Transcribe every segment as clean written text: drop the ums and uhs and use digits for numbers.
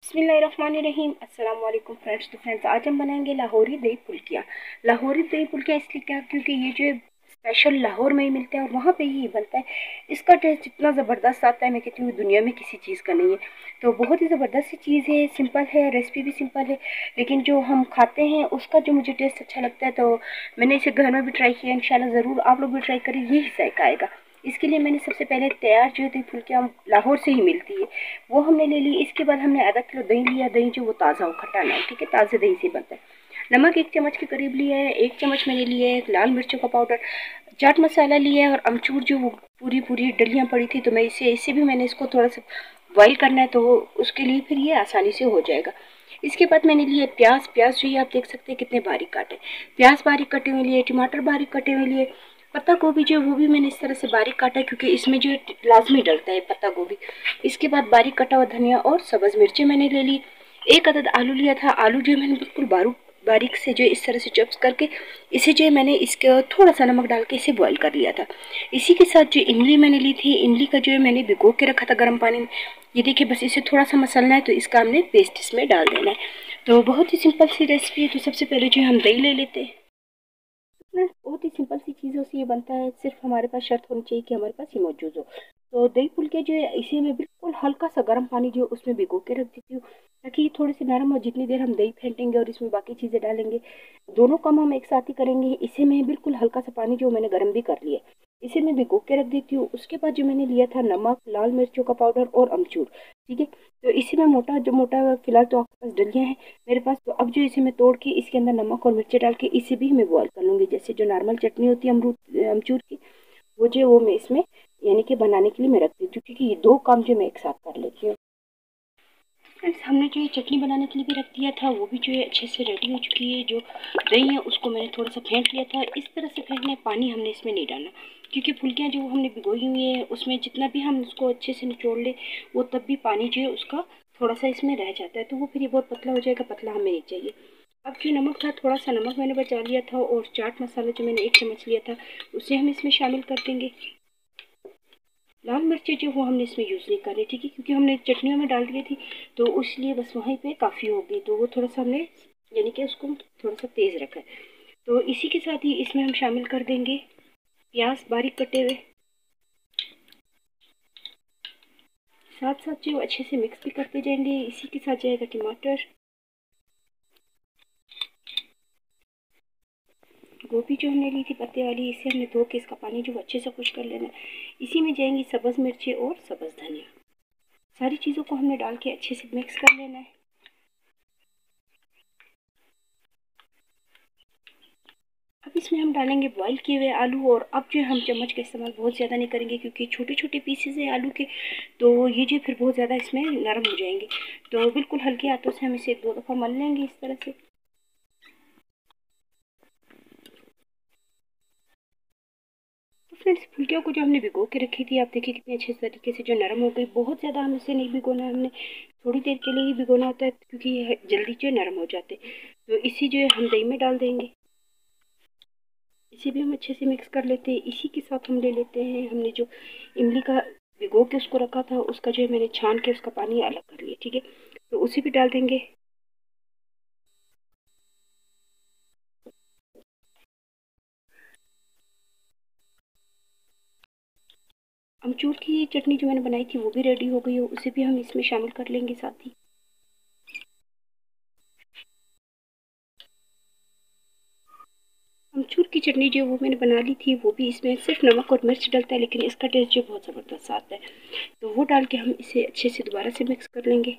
बिस्मिल्लाहिर्रहमानिर्रहीम। अस्सलाम वालेकुम फ्रेंड्स। तो फ्रेंड्स, आज हम बनाएंगे लाहौरी दही फुल्कियाँ। लाहौरी दही फुल्कियाँ इसलिए क्या, क्योंकि ये जो स्पेशल लाहौर में ही मिलते हैं और वहाँ पे ही बनता है। इसका टेस्ट इतना ज़बरदस्त आता है, मैं कहती हूँ दुनिया में किसी चीज़ का नहीं है। तो बहुत ही ज़बरदस्त सी चीज़ है, सिंपल है, रेसिपी भी सिंपल है, लेकिन जो हम खाते हैं उसका जो मुझे टेस्ट अच्छा लगता है, तो मैंने इसे घर में भी ट्राई किया। इंशाल्लाह ज़रूर आप लोग भी ट्राई करें, यही जायका आएगा। इसके लिए मैंने सबसे पहले तैयार जो दही फुल्कियाँ लाहौर से ही मिलती है वो हमने ले ली। इसके बाद हमने आधा किलो दही लिया। दही जो वो ताज़ा हो, खट्टा ना हो, ठीक है, ताज़े दही से बनता है। नमक 1 चम्मच के करीब लिया है। 1 चम्मच मैंने लिया है लाल मिर्चों का पाउडर। चाट मसाला लिया है और अमचूर जो वो पूरी पूरी डलियाँ पड़ी थी, तो मैं इसे भी मैंने इसको थोड़ा सा बॉइल करना है, तो उसके लिए फिर ये आसानी से हो जाएगा। इसके बाद मैंने लिए प्याज। प्याज जो ये आप देख सकते हैं कितने बारीक काटे। प्याज बारीक कटे हुए लिए, टमाटर बारीक कटे हुए लिए, पत्ता गोभी जो वो भी मैंने इस तरह से बारीक काटा है, क्योंकि इसमें जो लाजमी डलता है पत्ता गोभी। इसके बाद बारीक कटा हुआ धनिया और सब्ज मिर्चें मैंने ले ली। 1 अदद आलू लिया था। आलू जो मैंने बिल्कुल बारीक से जो इस तरह से चॉप्स करके इसे जो मैंने इसके थोड़ा सा नमक डाल के इसे बॉईल कर लिया था। इसी के साथ जो इमली मैंने ली थी, इमली का जो है मैंने भिगो के रखा था गर्म पानी में। ये देखिए, बस इसे थोड़ा सा मसलना है, तो इसका हमने पेस्ट इसमें डाल देना है। तो बहुत ही सिंपल सी रेसिपी है। तो सबसे पहले जो हम दही ले लेते हैं। बहुत ही सिंपल सी चीज़ों से ये बनता है, सिर्फ हमारे पास शर्त होनी चाहिए कि हमारे पास ये मौजूद हो। तो दही फुल्के जो है इसे मैं बिल्कुल हल्का सा गर्म पानी जो उसमें भिगो के रख देती हूँ, ताकि ये थोड़े से नरम हो। जितनी देर हम दही फेंटेंगे और इसमें बाकी चीज़ें डालेंगे, दोनों काम हम एक साथ ही करेंगे। इसे मैं बिल्कुल हल्का सा पानी जो मैंने गर्म भी कर लिया, इसे मैं भिगो के रख देती हूँ। उसके बाद जो मैंने लिया था नमक, लाल मिर्चों का पाउडर और अमचूर, ठीक है। तो इसे मैं मोटा फिलहाल तो आपके पास डलियाँ हैं मेरे पास, तो अब जो इसे मैं तोड़ के इसके अंदर नमक और मिर्ची डाल के इसे भी मैं बॉईल कर लूँगी। जैसे जो नॉर्मल चटनी होती है अमचूर की, वो जो वो मैं इसमें यानी कि बनाने के लिए मैं रख देती हूँ, क्योंकि ये दो काम जो मैं एक साथ कर लेती हूँ। फ्रेंड्स, हमने जो ये चटनी बनाने के लिए भी रख दिया था, वो भी जो है अच्छे से रेडी हो चुकी है। जो दही है उसको मैंने थोड़ा सा फेंट लिया था। इस तरह से फेंटना है, पानी हमने इसमें नहीं डालना, क्योंकि फुल्कियाँ जो हमने भिगोई हुई है उसमें जितना भी हम उसको अच्छे से निचोड़ ले, वो तब भी पानी जो है उसका थोड़ा सा इसमें रह जाता है, तो वो फिर ये बहुत पतला हो जाएगा। पतला हमें नहीं चाहिए। अब जो नमक था, थोड़ा सा नमक मैंने बचा लिया था, और चाट मसाला जो मैंने 1 चम्मच लिया था उसे हम इसमें शामिल कर देंगे। लाल मिर्ची जो वो हमने इसमें यूज़ नहीं कर रही, ठीक है, क्योंकि हमने चटनियों में डाल दी थी, तो इसलिए बस वहीं पे काफ़ी होगी। तो वो थोड़ा सा हमने यानी कि उसको थोड़ा सा तेज़ रखा है। तो इसी के साथ ही इसमें हम शामिल कर देंगे प्याज बारीक कटे हुए। साथ साथ जो अच्छे से मिक्स भी करते जाएंगे। इसी के साथ जाएगा टमाटर, गोभी जो हमने ली थी पत्ते वाली, इसे हमने धो के इसका पानी जो अच्छे से खुश कर लेना। इसी में जाएंगी सब्ज़ मिर्ची और सब्ज़ धनिया। सारी चीज़ों को हमने डाल के अच्छे से मिक्स कर लेना है। अब इसमें हम डालेंगे बॉईल किए हुए आलू, और अब जो हम चम्मच का इस्तेमाल बहुत ज़्यादा नहीं करेंगे, क्योंकि छोटे छोटे पीसेस हैं आलू के, तो ये जो फिर बहुत ज़्यादा इसमें नरम हो जाएंगे। तो बिल्कुल हल्के हाथों से हम इसे 2 दफ़ा मल लेंगे इस तरह से। तो फ्रेंड्स, फुल्कियों को जो हमने भिगो के रखी थी, आप देखिए कितने अच्छे तरीके से जो नरम हो गई। बहुत ज़्यादा हम इसे नहीं भिगोना है, हमने थोड़ी देर के लिए ही भिगोना होता है, क्योंकि ये जल्दी जो नरम हो जाते। तो इसी जो है हम दही में डाल देंगे। इसे भी हम अच्छे से मिक्स कर लेते हैं। इसी के साथ हम ले लेते हैं, हमने जो इमली का भिगो के उसको रखा था, उसका जो है मैंने छान के उसका पानी अलग कर लिया, ठीक है। तो उसे भी डाल देंगे। अमचूर की चटनी जो मैंने बनाई थी वो भी रेडी हो गई है, उसे भी हम इसमें शामिल कर लेंगे साथ ही। अमचूर की चटनी जो वो मैंने बना ली थी, वो भी इसमें सिर्फ नमक और मिर्च डलता है, लेकिन इसका टेस्ट जो बहुत ज़बरदस्त आता है। तो वो डाल के हम इसे अच्छे से दोबारा से मिक्स कर लेंगे।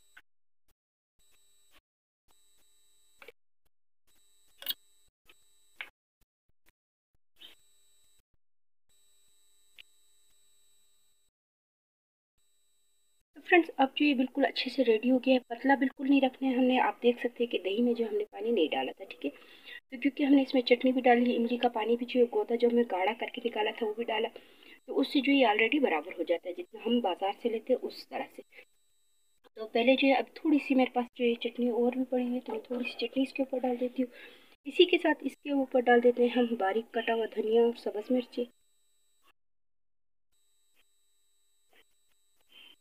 तो फ्रेंड्स, अब जो ये बिल्कुल अच्छे से रेडी हो गया है, पतला बिल्कुल नहीं रखना है हमने। आप देख सकते हैं कि दही में जो हमने पानी नहीं डाला था, ठीक है। तो क्योंकि हमने इसमें चटनी भी डाली, इमली का पानी भी जो गोदा जो हमने गाढ़ा करके निकाला था वो भी डाला, तो उससे जो ये ऑलरेडी बराबर हो जाता है जितना हम बाजार से लेते हैं उस तरह से। तो पहले जो है, अब थोड़ी सी मेरे पास जो ये चटनी और भी पड़ी है, तो मैं थोड़ी सी चटनी इसके ऊपर डाल देती हूँ। इसी के साथ इसके ऊपर डाल देते हैं हम बारीक कटा हुआ धनिया और सब्ज़ मिर्ची,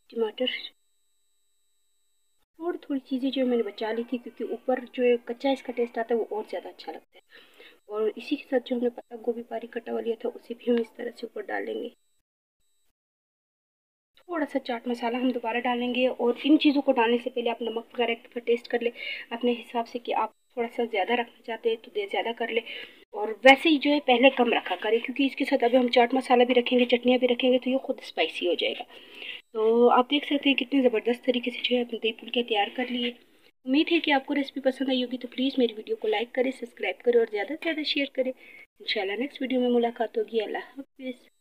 टमाटर, थोड़ी थोड़ी चीज़ें जो मैंने बचा ली थी, क्योंकि ऊपर जो कच्चा इसका टेस्ट आता है वो और ज़्यादा अच्छा लगता है। और इसी के साथ जो हमने पत्ता गोभी बारीक कटा हुआ लिया था उसे भी हम इस तरह से ऊपर डालेंगे। थोड़ा सा चाट मसाला हम दोबारा डालेंगे, और इन चीज़ों को डालने से पहले आप नमक वगैरह का टेस्ट कर ले अपने हिसाब से, कि आप थोड़ा सा ज़्यादा रखना चाहते हैं तो ज़्यादा कर ले, और वैसे ही जो है पहले कम रखा करें, क्योंकि इसके साथ अभी हम चाट मसाला भी रखेंगे, चटनियाँ भी रखेंगे, तो ये खुद स्पाइसी हो जाएगा। तो आप देख सकते हैं कितनी ज़बरदस्त तरीके से जो है अपने दही फुल्के तैयार कर लिए। उम्मीद है कि आपको रेसिपी पसंद आई होगी, तो प्लीज़ मेरी वीडियो को लाइक करें, सब्सक्राइब करें और ज़्यादा से ज़्यादा शेयर करें। इंशाल्लाह नेक्स्ट वीडियो में मुलाकात होगी। अल्लाह हाफिज़।